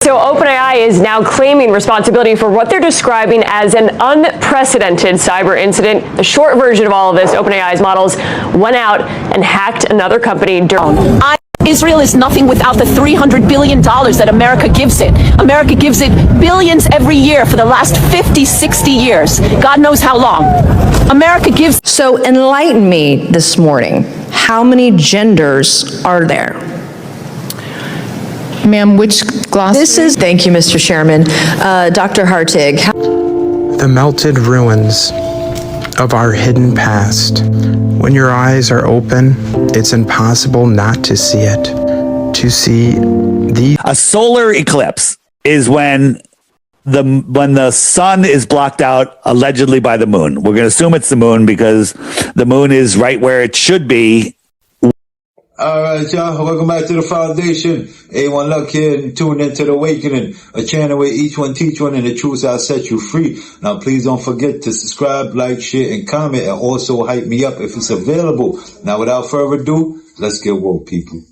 So OpenAI is now claiming responsibility for what they're describing as an unprecedented cyber incident. The short version of all of this, OpenAI's models went out and hacked another company during... Israel is nothing without the $300 billion that America gives it. America gives it billions every year for the last 50, 60 years. God knows how long. America gives... So enlighten me this morning. How many genders are there? Ma'am, which glossary? This is, thank you, Mr. Chairman. Dr. Hartig. The melted ruins of our hidden past. When your eyes are open, it's impossible not to see it. To see the... A solar eclipse is when the sun is blocked out allegedly by the moon. We're going to assume it's the moon because the moon is right where it should be. All right, y'all. Welcome back to the Foundation. A1 Luck here, and tune into the Awakening, a channel where each one teach one, and the truth shall set you free. Now, please don't forget to subscribe, like, share, and comment, and also hype me up if it's available. Now, without further ado, let's get woke, people.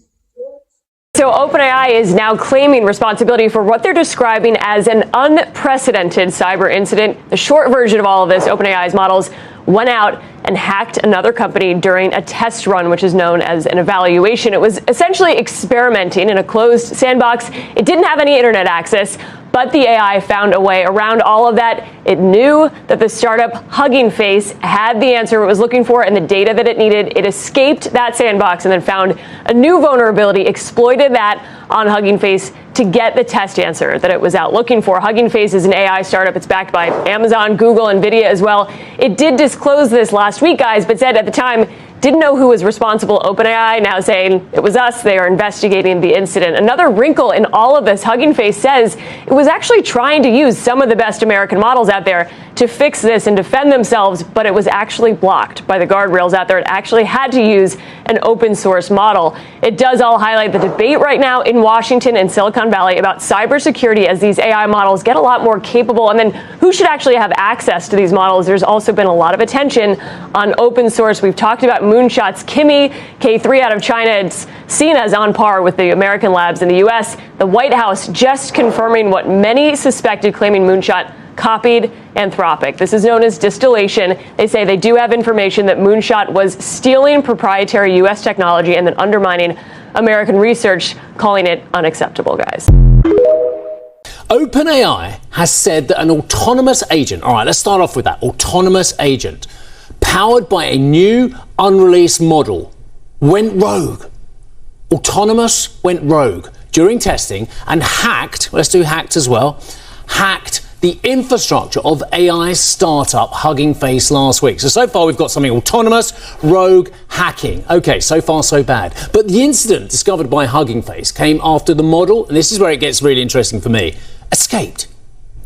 So OpenAI is now claiming responsibility for what they're describing as an unprecedented cyber incident. The short version of all of this, OpenAI's models went out and hacked another company during a test run, which is known as an evaluation. It was essentially experimenting in a closed sandbox. It didn't have any internet access, but the AI found a way around all of that. It knew that the startup Hugging Face had the answer it was looking for and the data that it needed. It escaped that sandbox and then found a new vulnerability, exploited that on Hugging Face to get the test answer that it was out looking for. Hugging Face is an AI startup. It's backed by Amazon, Google, NVIDIA as well. It did disclose this last week, guys, but said at the time didn't know who was responsible. OpenAI now saying it was us. They are investigating the incident. Another wrinkle in all of this, Hugging Face says it was actually trying to use some of the best American models out there to fix this and defend themselves, but it was actually blocked by the guardrails out there. It actually had to use an open source model. It does all highlight the debate right now in Washington and Silicon Valley about cybersecurity as these AI models get a lot more capable, and then who should actually have access to these models. There's also been a lot of attention on open source. We've talked about moonshots. Kimi, K3 out of China, it's seen as on par with the American labs in the US. The White House just confirming what many suspected, claiming Moonshot copied Anthropic. This is known as distillation. They say they do have information that Moonshot was stealing proprietary US technology and then undermining American research, calling it unacceptable, guys. OpenAI has said that an autonomous agent, all right, let's start off with that, autonomous agent, powered by a new unreleased model, went rogue. Autonomous went rogue during testing and hacked, let's do hacked as well, hacked the infrastructure of AI startup Hugging Face last week. So far we've got something autonomous, rogue, hacking. Okay, so far so bad. But the incident discovered by Hugging Face came after the model, and this is where it gets really interesting for me, escaped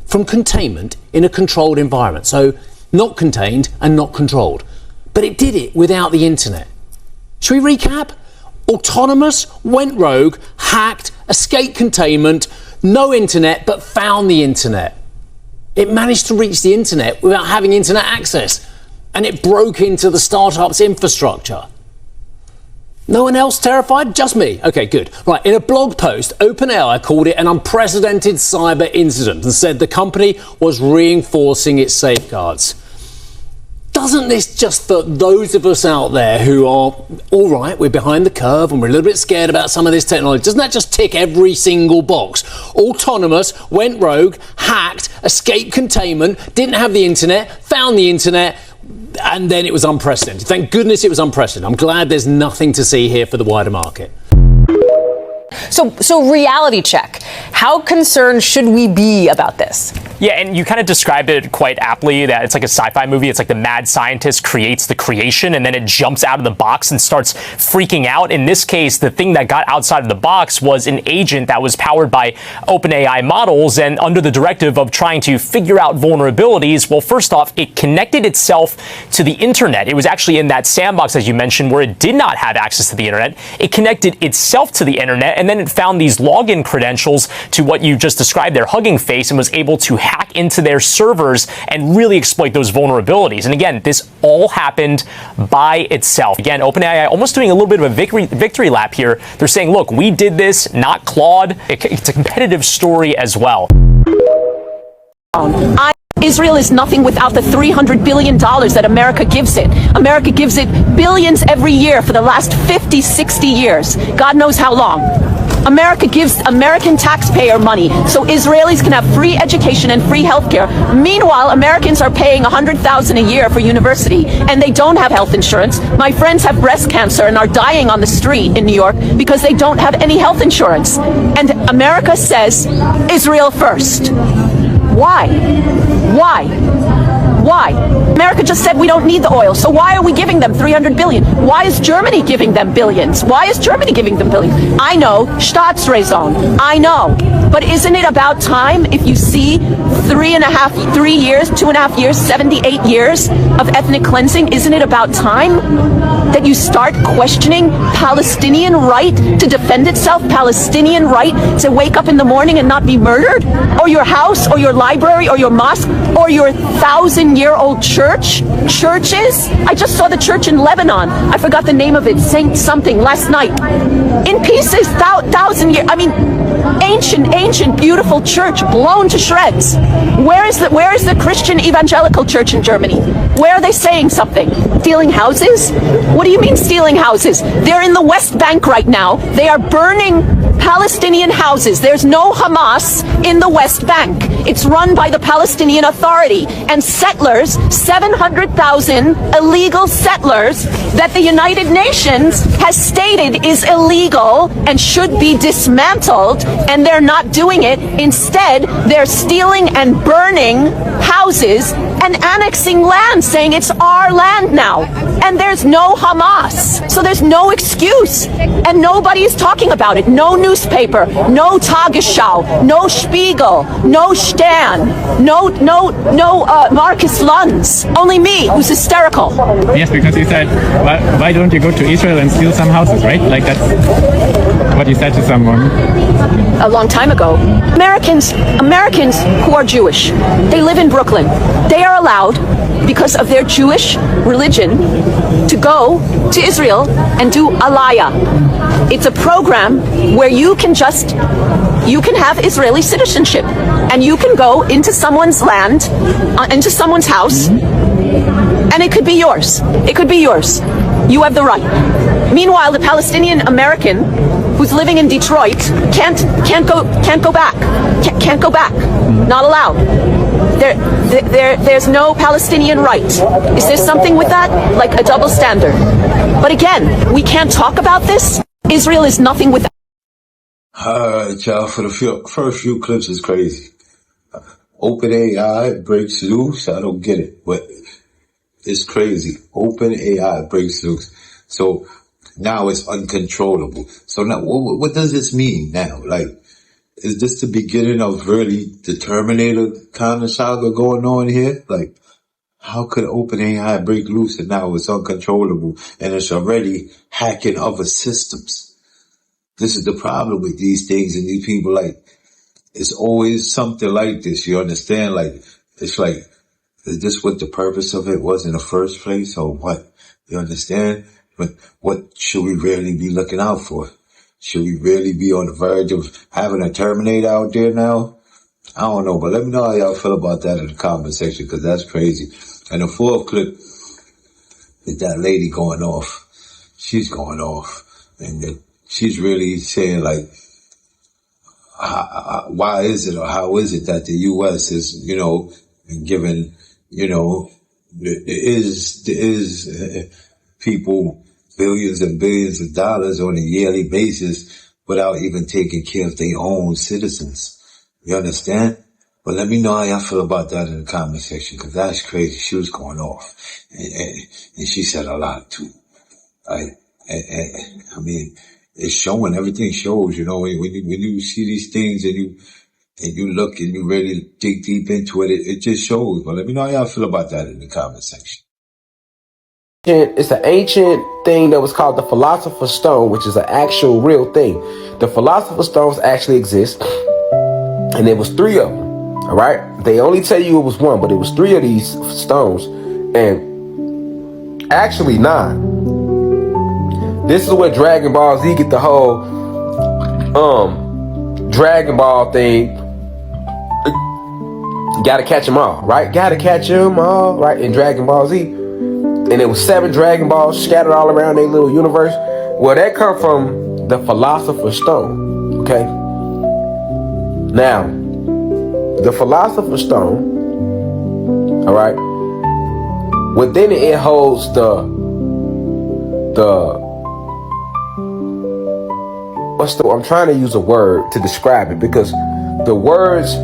from containment in a controlled environment. So not contained and not controlled. But it did it without the internet. Should we recap? Autonomous, went rogue, hacked, escaped containment, no internet, but found the internet. It managed to reach the internet without having internet access, and it broke into the startup's infrastructure. No one else terrified? Just me. Okay, good. Right, in a blog post, OpenAI called it an unprecedented cyber incident and said the company was reinforcing its safeguards. Doesn't this, just for those of us out there who are, all right, we're behind the curve and we're a little bit scared about some of this technology, doesn't that just tick every single box? Autonomous, went rogue, hacked, escaped containment, didn't have the internet, found the internet, and then it was unprecedented. Thank goodness it was unprecedented. I'm glad there's nothing to see here for the wider market. So reality check. How concerned should we be about this? Yeah, and you kind of described it quite aptly that it's like a sci-fi movie. It's like the mad scientist creates the creation and then it jumps out of the box and starts freaking out. In this case, the thing that got outside of the box was an agent that was powered by OpenAI models, and under the directive of trying to figure out vulnerabilities, well, first off, it connected itself to the internet. It was actually in that sandbox, as you mentioned, where it did not have access to the internet. It connected itself to the internet, and then it found these login credentials to what you just described there, Hugging Face, and was able to hack into their servers and really exploit those vulnerabilities. And again, this all happened by itself. Again, OpenAI almost doing a little bit of a victory lap here. They're saying, look, we did this, not Claude. It's a competitive story as well. Israel is nothing without the $300 billion that America gives it. America gives it billions every year for the last 50, 60 years. God knows how long. America gives American taxpayer money so Israelis can have free education and free healthcare. Meanwhile, Americans are paying $100,000 a year for university, and they don't have health insurance. My friends have breast cancer and are dying on the street in New York because they don't have any health insurance. And America says, Israel first. Why? Why? Why? America just said we don't need the oil, so why are we giving them $300 billion? Why is Germany giving them billions? Why is Germany giving them billions? I know, Staatsräson, I know. But isn't it about time if you see 2.5 years, 78 years of ethnic cleansing, isn't it about time that you start questioning Palestinian right to defend itself, Palestinian right to wake up in the morning and not be murdered? Or your house, or your library, or your mosque, or your 1,000-year-old churches? I just saw the church in Lebanon. I forgot the name of it, Saint something, last night. In pieces, 1,000 years. I mean, ancient, beautiful church blown to shreds. Where is the Christian evangelical church in Germany? Where are they saying something? Stealing houses? What do you mean stealing houses? They're in the West Bank right now. They are burning Palestinian houses. There's no Hamas in the West Bank. It's run by the Palestinian Authority. And settlers, 700,000 illegal settlers that the United Nations has stated is illegal and should be dismantled, and they're not doing it. Instead, they're stealing and burning houses and annexing land, saying it's our land now. And there's no Hamas. So there's no excuse. And nobody is talking about it. No newspaper, no Tagesschau, no Spiegel, no Stern, no Marcus Lunds. Only me, who's hysterical. Yes, because you said, why don't you go to Israel and steal some houses, right? Like that's what you said to someone. A long time ago. Americans who are Jewish, they live in Brooklyn. They are allowed, because of their Jewish religion, to go to Israel and do Aliyah. It's a program where you can have Israeli citizenship, and you can go into someone's land, into someone's house, and it could be yours. It could be yours. You have the right. Meanwhile, the Palestinian American who's living in Detroit can't go back. Can't go back. Not allowed. There's no Palestinian right. Is there something with that? Like a double standard? But again, we can't talk about this. Israel is nothing without. Alright, y'all, for the first few clips is crazy. OpenAI breaks loose. I don't get it, but it's crazy. OpenAI breaks loose. So now it's uncontrollable. So now, what does this mean now? Like, is this the beginning of really the Terminator kind of saga going on here? Like, how could OpenAI break loose and now it's uncontrollable and it's already hacking other systems? This is the problem with these things and these people. Like, it's always something like this. You understand? Like, it's like, is this what the purpose of it was in the first place, or what? You understand? But what should we really be looking out for? Should we really be on the verge of having a Terminator out there now? I don't know, but let me know how y'all feel about that in the comment section, because that's crazy. And the fourth clip is that lady going off. She's going off. And she's really saying, like, why is it, or how is it that the U.S. is, giving, there is people billions and billions of dollars on a yearly basis without even taking care of their own citizens. You understand? But let me know how y'all feel about that in the comment section, because that's crazy. She was going off. And she said a lot too. I mean, it's showing, everything shows, when you see these things and you look and you really dig deep into it, it just shows. But let me know how y'all feel about that in the comment section. It's an ancient thing that was called the Philosopher's Stone, which is an actual real thing. The Philosopher's Stones actually exist, and there was 3 of them. All right. They only tell you it was 1, but it was 3 of these stones, and actually 9. This is where Dragon Ball Z get the whole Dragon Ball thing. Gotta catch them all, right? Gotta catch them all, right? In Dragon Ball Z. And it was 7 Dragon Balls scattered all around their little universe. Well, that come from the Philosopher's Stone, okay? Now, the Philosopher's Stone, all right, within it holds I'm trying to use a word to describe it, because the words,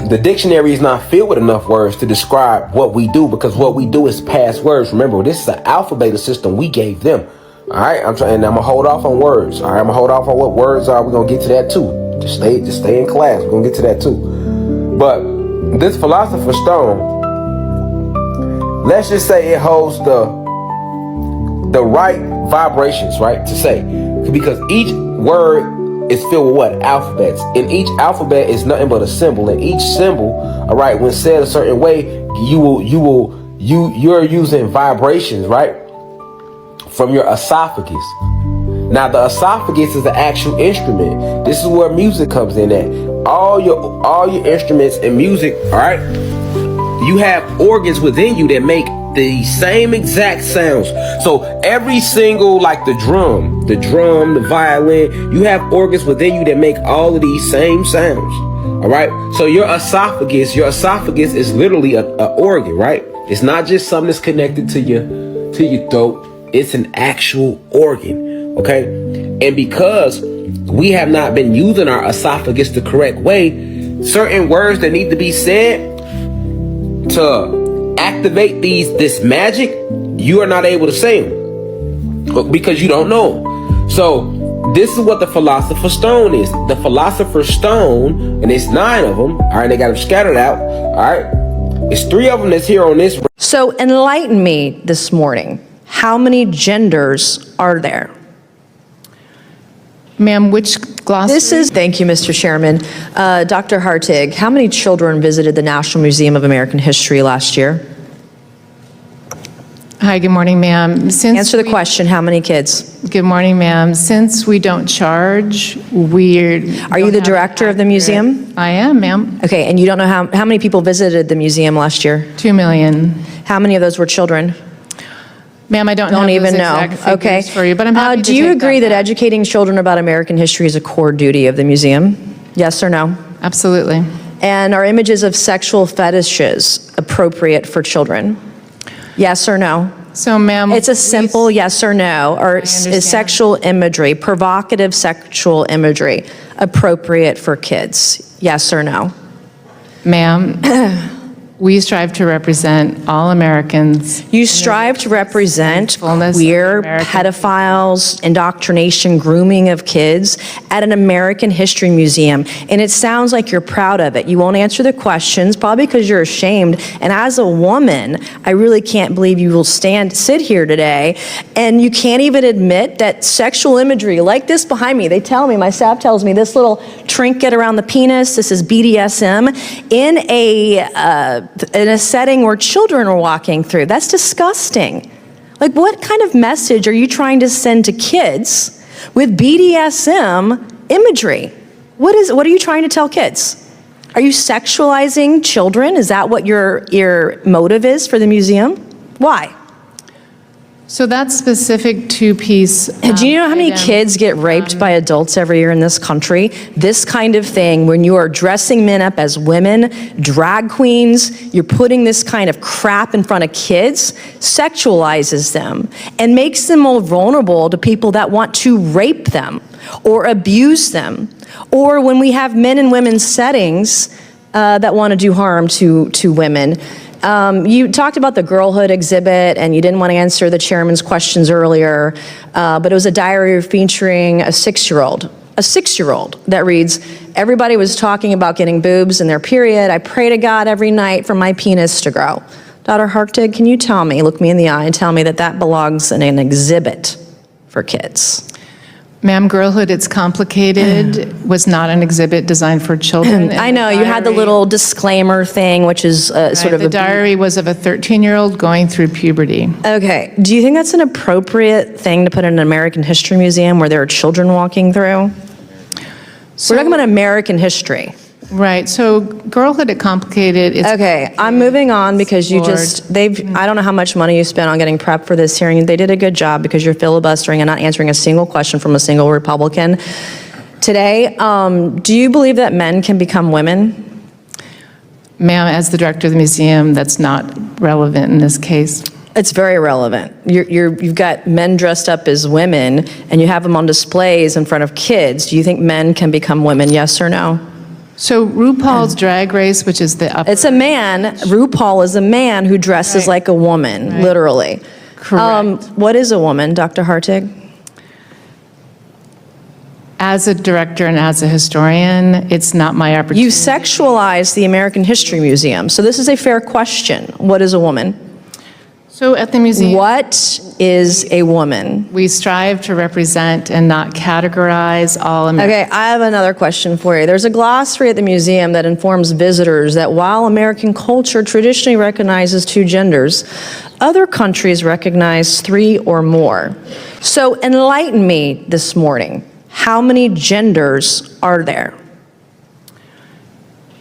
the dictionary is not filled with enough words to describe what we do, because what we do is pass words. Remember, this is an alphabet system we gave them. All right, I'm gonna hold off on words. All right, I'm gonna hold off on what words are. We're gonna get to that too. Just stay in class. We're gonna get to that too. But this Philosopher's Stone, let's just say it holds the right vibrations, right, to say, because each word is filled with what? Alphabets. And each alphabet is nothing but a symbol. And each symbol, all right, when said a certain way, you're using vibrations, right, from your esophagus. Now, the esophagus is the actual instrument. This is where music comes in at. All your instruments and music, all right, you have organs within you that make the same exact sounds. So every single, like the drum, the violin, you have organs within you that make all of these same sounds. All right. So your esophagus is literally a organ, right? It's not just something that's connected to your throat. It's an actual organ. Okay. And because we have not been using our esophagus the correct way, certain words that need to be said to activate this magic, you are not able to say them because you don't know. So this is what the Philosopher's Stone is. The Philosopher's Stone, and it's 9 of them. All right, they got them scattered out. All right, it's 3 of them that's here on this. So enlighten me this morning. How many genders are there? Ma'am, which glossary? Thank you, Mr. Chairman. Dr. Hartig, how many children visited the National Museum of American History last year? Hi, good morning, ma'am. Answer the question, how many kids? Good morning, ma'am. Since we don't charge, Are you the director of the museum? I am, ma'am. Okay, and you don't know how many people visited the museum last year? 2 million. How many of those were children? Ma'am, I don't even know. Okay. For you, but I'm happy do you agree that educating children about American history is a core duty of the museum? Yes or no? Absolutely. And are images of sexual fetishes appropriate for children? Yes or no? So, ma'am, it's a simple yes or no. Or is sexual imagery, provocative sexual imagery, appropriate for kids? Yes or no? Ma'am, we strive to represent all Americans. You strive to represent queer, pedophiles, indoctrination, grooming of kids at an American History Museum. And it sounds like you're proud of it. You won't answer the questions, probably because you're ashamed. And as a woman, I really can't believe you will sit here today and you can't even admit that sexual imagery, like this behind me, they tell me, my staff tells me, this little trinket around the penis, this is BDSM, in a setting where children are walking through. That's disgusting. Like, what kind of message are you trying to send to kids with BDSM imagery? What are you trying to tell kids? Are you sexualizing children? Is that what your motive is for the museum? Why? So that specific two-piece... Do you know how many kids get raped by adults every year in this country? This kind of thing, when you are dressing men up as women, drag queens, you're putting this kind of crap in front of kids, sexualizes them and makes them more vulnerable to people that want to rape them or abuse them. Or when we have men and women's settings that want to do harm to women. You talked about the girlhood exhibit and you didn't want to answer the chairman's questions earlier, but it was a diary featuring a 6-year-old that reads, everybody was talking about getting boobs in their period. I pray to God every night for my penis to grow. Dr. Hartig, can you look me in the eye and tell me that belongs in an exhibit for kids? Ma'am, Girlhood, It's Complicated was not an exhibit designed for children. I know, you had the little disclaimer thing, which is sort of the diary was of a 13-year-old going through puberty. Okay, do you think that's an appropriate thing to put in an American History Museum where there are children walking through? We're talking about American history. Right, so Girlhood, It's Complicated. Okay, I'm moving on because I don't know how much money you spent on getting prepped for this hearing. They did a good job because you're filibustering and not answering a single question from a single Republican. Today, do you believe that men can become women? Ma'am, as the director of the museum, that's not relevant in this case. It's very relevant. You've got men dressed up as women and you have them on displays in front of kids. Do you think men can become women, yes or no? So RuPaul's Drag Race, which is the upper... It's a man. RuPaul is a man who dresses like a woman, literally. Correct. What is a woman, Dr. Hartig? As a director and as a historian, it's not my opportunity. You sexualize the American History Museum, so this is a fair question. What is a woman? So at the museum... What is a woman? We strive to represent and not categorize all Americans. Okay, I have another question for you. There's a glossary at the museum that informs visitors that while American culture traditionally recognizes 2 genders, other countries recognize 3 or more. So enlighten me this morning. How many genders are there?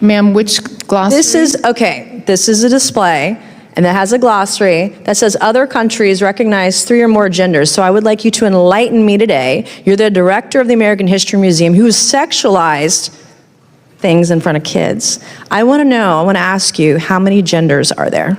Ma'am, which glossary? This is a display, and that has a glossary that says other countries recognize 3 or more genders. So I would like you to enlighten me today. You're the director of the American History Museum who's sexualized things in front of kids. I want to ask you, how many genders are there?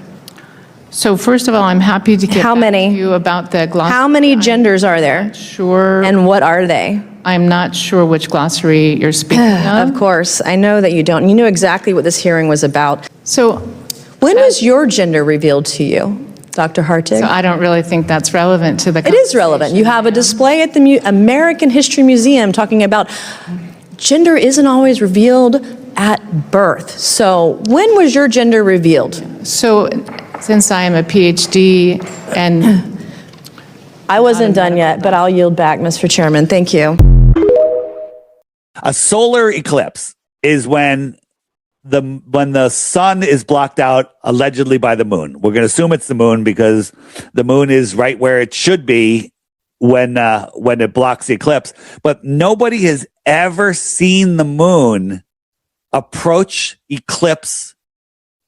So first of all, I'm happy to get back to you about the glossary. How many genders are there? I'm not sure. And what are they? I'm not sure which glossary you're speaking of. Of course, I know that you don't. You knew exactly what this hearing was about. So when was your gender revealed to you, Dr. Hartig? So I don't really think that's relevant to the It is relevant. You have a display at the American History Museum talking about gender isn't always revealed at birth. So when was your gender revealed? So since I am a PhD and... I wasn't done yet, but I'll yield back, Mr. Chairman. Thank you. A solar eclipse is when the sun is blocked out allegedly by the moon. We're going to assume it's the moon because the moon is right where it should be when it blocks the eclipse. But nobody has ever seen the moon approach, eclipse,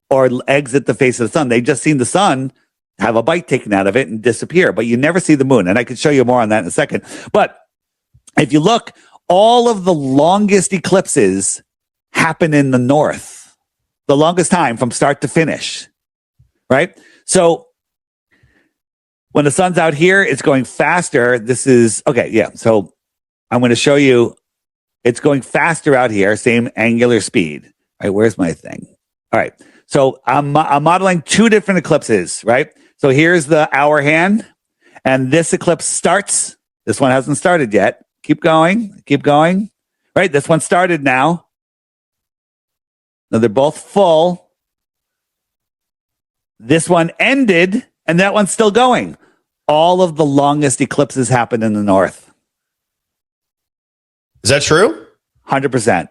or exit the face of the sun. They've just seen the sun have a bite taken out of it and disappear, but you never see the moon. And I can show you more on that in a second. But if you look, all of the longest eclipses happen in the north, the longest time from start to finish, right? So when the sun's out here, it's going faster. This is, okay, yeah. So I'm going to show you, it's going faster out here, same angular speed. All right, where's my thing? All right. So I'm modeling 2 different eclipses, right? So here's the hour hand, and this eclipse starts. This one hasn't started yet. Keep going. Right? This one started now. Now they're both full. This one ended, and that one's still going. All of the longest eclipses happen in the north. Is that true? 100%.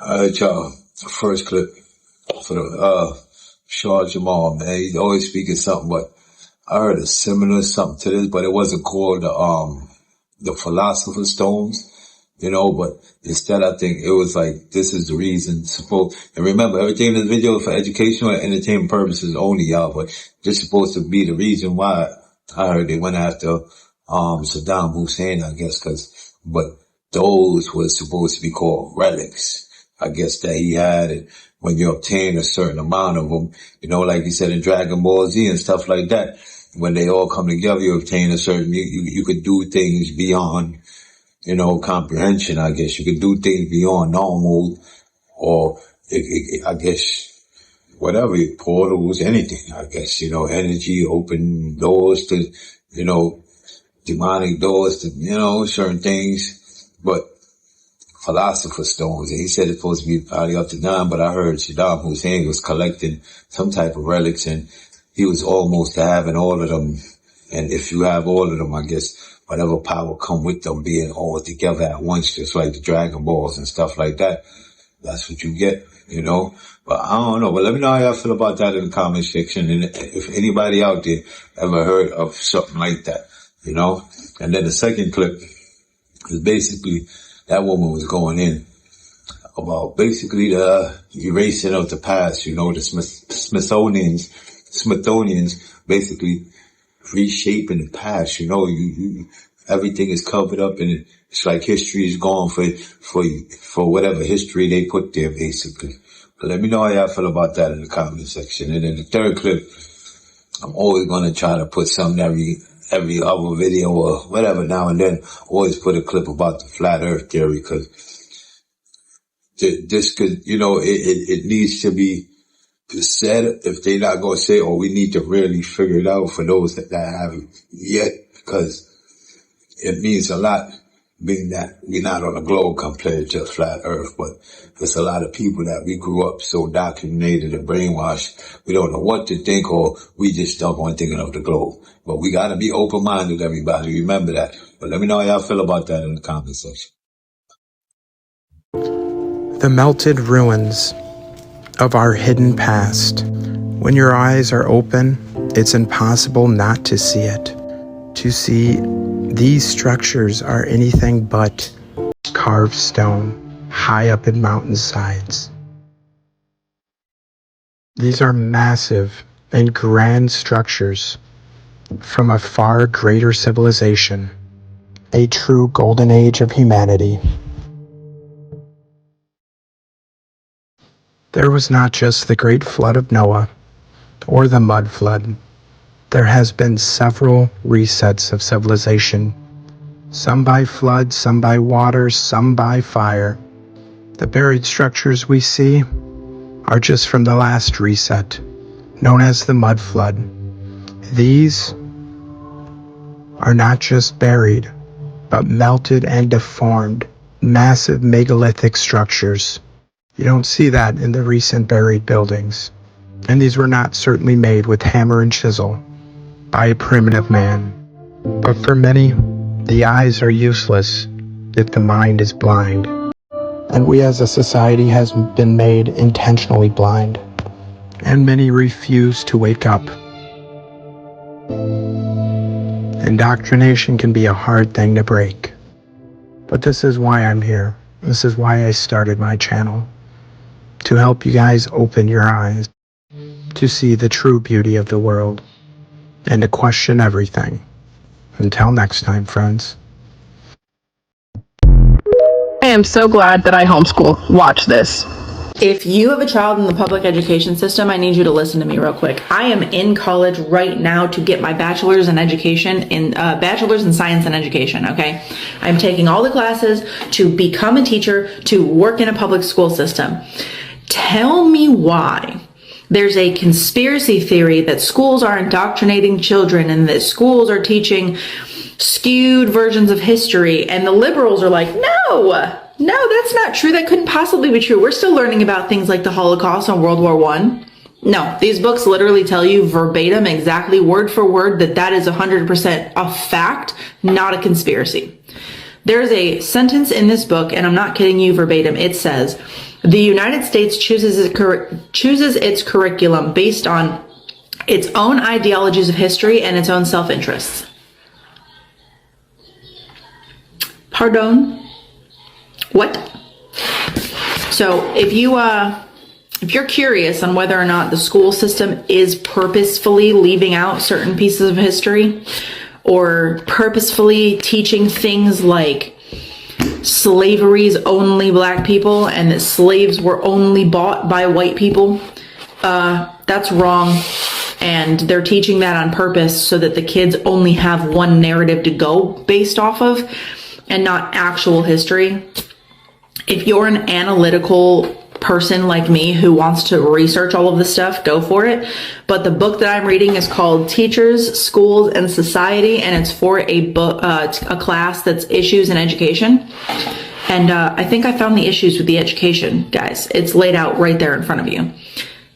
All right, y'all. First clip for the Shah Jamal, man. He's always speaking something, but I heard a similar something to this, but it wasn't called the Philosopher's Stones, but instead I think it was like, this is the reason. And remember, everything in this video is for educational and entertainment purposes only, y'all, but this is supposed to be the reason why I heard they went after Saddam Hussein, I guess, but those were supposed to be called relics, I guess, that he had. And when you obtain a certain amount of them, like you said in Dragon Ball Z and stuff like that, when they all come together, you obtain a certain, you could do things beyond, comprehension, I guess. You could do things beyond normal, or I guess, whatever, portals, anything, I guess, energy, open doors to, demonic doors to, certain things. But Philosopher's Stones, and he said it's supposed to be probably up to 9, but I heard Saddam Hussein was collecting some type of relics, and he was almost having all of them And if you have all of them, I guess whatever power come with them being all together at once, just like the Dragon Balls and stuff like that, that's what you get, you know. But I don't know. But let me know how y'all feel about that in the comment section. And if anybody out there ever heard of something like that, you know. And then the second clip is basically that woman was going in about basically the erasing of the past, you know, the Smithsonians basically reshaping the past, you know, everything is covered up and it's like history is gone for whatever history they put there, basically. But let me know how y'all feel about that in the comment section. And then the third clip, I'm always going to try to put something every other video or whatever now and then, always put a clip about the flat earth theory, because this could, you know, it needs to be said if they're not going to say, or we need to really figure it out for those that haven't yet, because it means a lot being that we're not on a globe compared to a flat earth, but there's a lot of people that we grew up so indoctrinated and brainwashed, we don't know what to think, or we just stuck on thinking of the globe. But we got to be open-minded, everybody. Remember that. But let me know how y'all feel about that in the comment section. The melted ruins of our hidden past. When your eyes are open, it's impossible not to see it. To see these structures are anything but carved stone high up in mountainsides. These are massive and grand structures from a far greater civilization, a true golden age of humanity. There was not just the great flood of Noah or the mud flood. There has been several resets of civilization, some by flood, some by water, some by fire. The buried structures we see are just from the last reset, known as the mud flood. These are not just buried, but melted and deformed, massive megalithic structures. You don't see that in the recent buried buildings. And these were not certainly made with hammer and chisel by a primitive man. But for many, the eyes are useless if the mind is blind. And we as a society has been made intentionally blind. And many refuse to wake up. Indoctrination can be a hard thing to break. But this is why I'm here. This is why I started my channel. To help you guys open your eyes, to see the true beauty of the world, and to question everything. Until next time, friends. I am so glad that I homeschool. Watch this. If you have a child in the public education system, I need you to listen to me real quick. I am in college right now to get my bachelor's in education, bachelor's in science and education, okay? I'm taking all the classes to become a teacher, to work in a public school system. Tell me why there's a conspiracy theory that schools are indoctrinating children and that schools are teaching skewed versions of history, and the liberals are like, no, that's not true. That couldn't possibly be true. We're still learning about things like the Holocaust and World War I. No, these books literally tell you verbatim, exactly word for word, that is 100% a fact, not a conspiracy. There's a sentence in this book, and I'm not kidding you verbatim. It says, the United States chooses its curriculum based on its own ideologies of history and its own self-interests. Pardon? What? So if you're curious on whether or not the school system is purposefully leaving out certain pieces of history or purposefully teaching things like slavery's only black people and that slaves were only bought by white people, that's wrong. And they're teaching that on purpose so that the kids only have one narrative to go based off of and not actual history. If you're an analytical person like me who wants to research all of this stuff, go for it. But the book that I'm reading is called Teachers, Schools, and Society, and it's for a class that's issues in education. And I think I found the issues with the education, guys. It's laid out right there in front of you.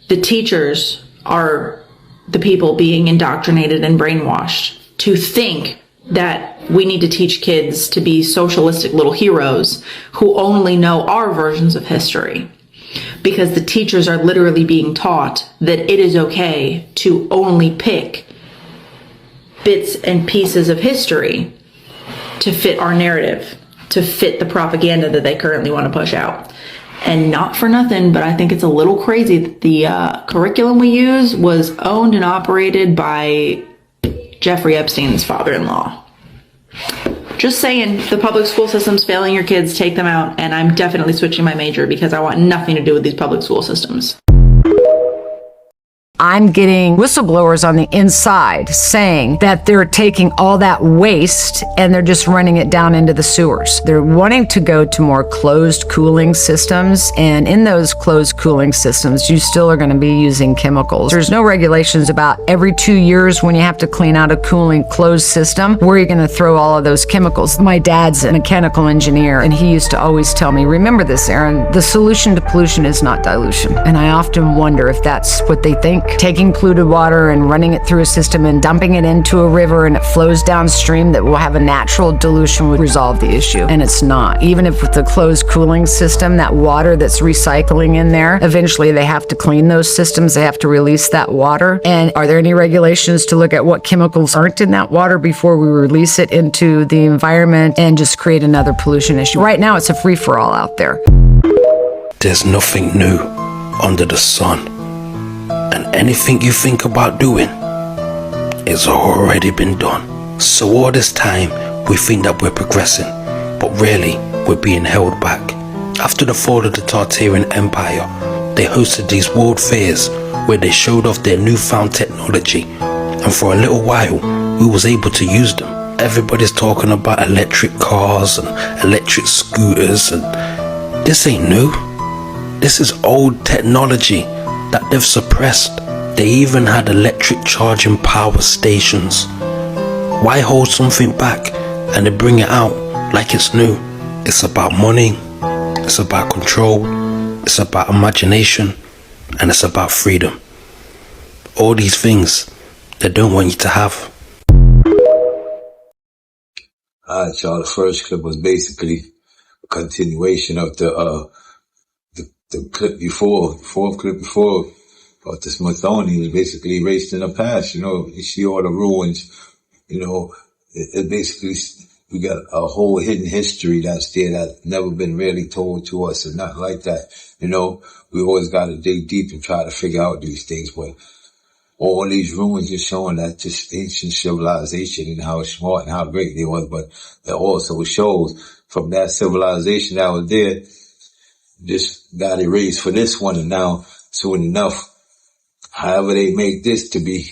The teachers are the people being indoctrinated and brainwashed. to think that we need to teach kids to be socialistic little heroes who only know our versions of history. Because the teachers are literally being taught that it is okay to only pick bits and pieces of history to fit our narrative, to fit the propaganda that they currently want to push out. And not for nothing, but I think it's a little crazy that the curriculum we use was owned and operated by Jeffrey Epstein's father-in-law. Just saying, the public school system's failing your kids, take them out, and I'm definitely switching my major because I want nothing to do with these public school systems. I'm getting whistleblowers on the inside saying that they're taking all that waste and they're just running it down into the sewers. They're wanting to go to more closed cooling systems, and in those closed cooling systems, you still are going to be using chemicals. There's no regulations about every 2 years when you have to clean out a cooling closed system, where you're going to throw all of those chemicals. My dad's a mechanical engineer, and he used to always tell me, remember this, Aaron, the solution to pollution is not dilution. And I often wonder if that's what they think. Taking polluted water and running it through a system and dumping it into a river and it flows downstream, that will have a natural dilution would resolve the issue. And it's not. Even if with the closed cooling system, that water that's recycling in there, eventually they have to clean those systems. They have to release that water. And are there any regulations to look at what chemicals aren't in that water before we release it into the environment and just create another pollution issue? Right now, it's a free-for-all out there. There's nothing new under the sun. And anything you think about doing, it's already been done. So all this time, we think that we're progressing, but really, we're being held back. After the fall of the Tartarian Empire, they hosted these world fairs where they showed off their newfound technology. And for a little while, we was able to use them. Everybody's talking about electric cars and electric scooters, and this ain't new. This is old technology that they've suppressed. They even had electric charging power stations. Why hold something back and they bring it out like it's new? It's about money, it's about control, it's about imagination, and it's about freedom. All these things they don't want you to have. Alright, y'all, the first clip was basically a continuation of the clip before, fourth clip before, about the Smithsonian is basically erased in the past. You know, you see all the ruins, you know, it basically, we got a whole hidden history that's there that never been really told to us, and not like that. You know, we always got to dig deep and try to figure out these things, but all these ruins are showing that just ancient civilization and how smart and how great they was, but it also shows from that civilization that was there, this got erased for this one, and now soon enough, however they make this to be,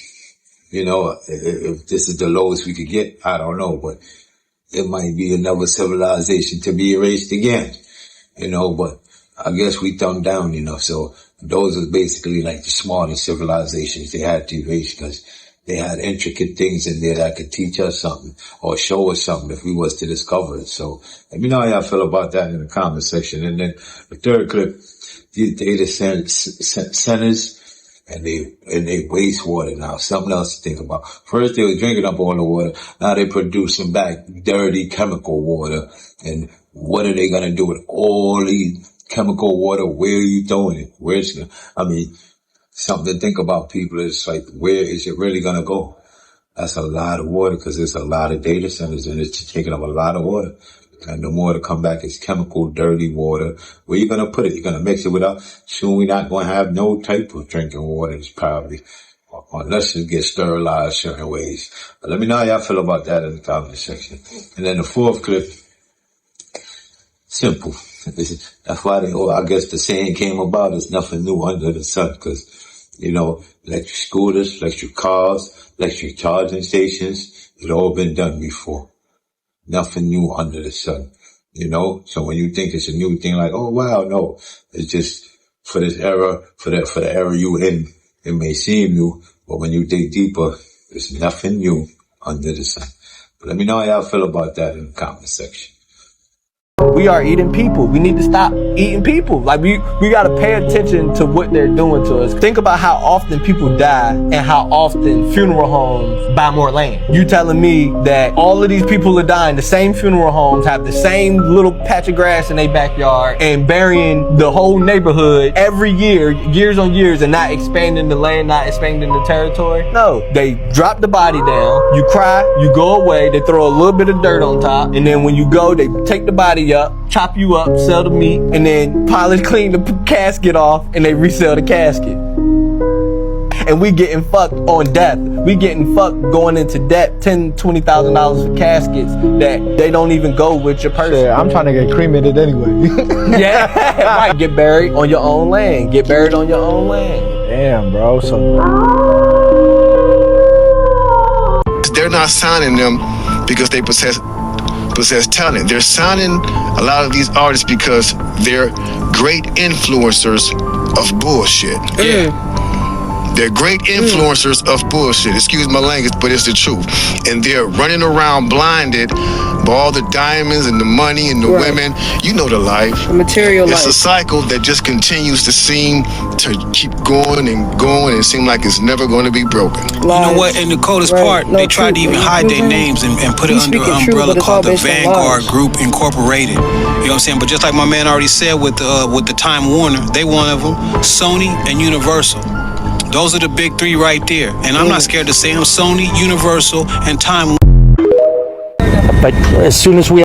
you know, if this is the lowest we could get, I don't know, but it might be another civilization to be erased again, you know, but I guess we thumbed down enough. So those are basically like the smartest civilizations they had to erase, because they had intricate things in there that could teach us something or show us something if we was to discover it. So let me know how y'all feel about that in the comment section. And then the third clip, the data centers and they wastewater now. Something else to think about. First they were drinking up all the water. Now they're producing back dirty chemical water. And what are they going to do with all these chemical water? Where are you throwing it? Something to think about, people. Is like, where is it really going to go? That's a lot of water, because there's a lot of data centers and it's taking up a lot of water. And the more to come back is chemical, dirty water. Where you going to put it? You're going to mix it without, soon we're not going to have no type of drinking water. It's probably, unless it gets sterilized certain ways. But let me know how y'all feel about that in the comment section. And then the fourth clip, simple. That's why I guess the saying came about, there's nothing new under the sun, because, you know, electric scooters, electric cars, electric charging stations, it's all been done before. Nothing new under the sun, you know? So when you think it's a new thing, like, oh wow, no, it's just for this era, for the era you in, it may seem new, but when you dig deeper, there's nothing new under the sun. But let me know how y'all feel about that in the comment section. We are eating people. We need to stop eating people. Like we gotta pay attention to what they're doing to us. Think about how often people die and how often funeral homes buy more land. You telling me that all of these people are dying, the same funeral homes have the same little patch of grass in their backyard and burying the whole neighborhood every year, years on years, and not expanding the land, not expanding the territory? No, they drop the body down, you cry, you go away, they throw a little bit of dirt on top, and then when you go, they take the body up, chop you up, sell the meat, and then polish, clean the casket off, and they resell the casket. And we getting fucked on death. We getting fucked going into debt, $10,000, $20,000 for caskets that they don't even go with your person. Yeah, I'm trying to get cremated anyway. Yeah, right. Get buried on your own land. Get buried on your own land. Damn, bro. So they're not signing them because they possess talent. They're signing a lot of these artists because they're great influencers of bullshit. Yeah. They're great influencers of bullshit. Excuse my language, but it's the truth. And they're running around blinded by all the diamonds and the money and the women. You know the life. The material life. It's a cycle that just continues to seem to keep going and going and seem like it's never going to be broken. You know what? And the coldest part, they tried to even hide their names and put it under an umbrella called the Vanguard Group Incorporated. You know what I'm saying? But just like my man already said with the Time Warner, they one of them, Sony and Universal. Those are the big three right there. And I'm not scared to say them, Sony, Universal, and Time. But as soon as we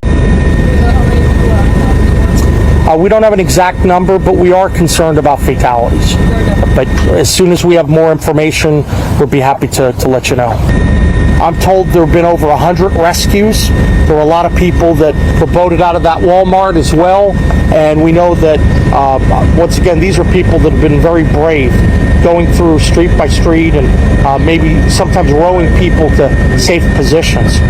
don't have an exact number, but we are concerned about fatalities. But as soon as we have more information, we'll be happy to let you know. I'm told there have been over 100 rescues. There were a lot of people that were boated out of that Walmart as well. And we know that, once again, these are people that have been very brave, going through street by street and maybe sometimes rowing people to safe positions.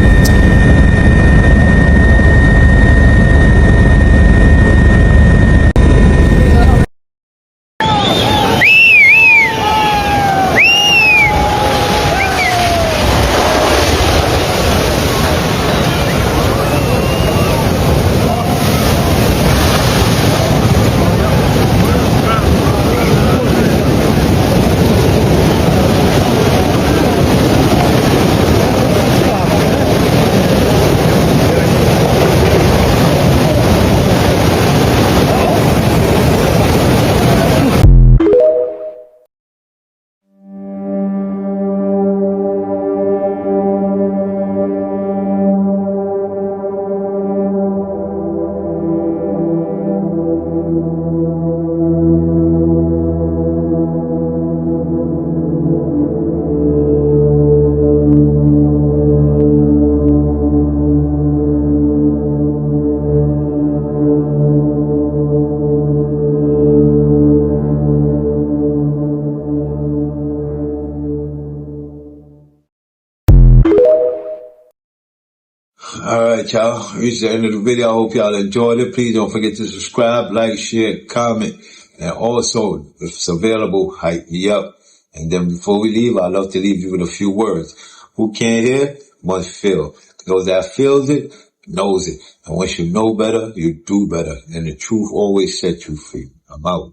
Alright, y'all. Reached the end of the video. I hope y'all enjoyed it. Please don't forget to subscribe, like, share, comment, and also, if it's available, hype me up. And then before we leave, I'd love to leave you with a few words. Who can't hear must feel. Those that feels it, knows it. And once you know better, you do better. And the truth always sets you free. I'm out.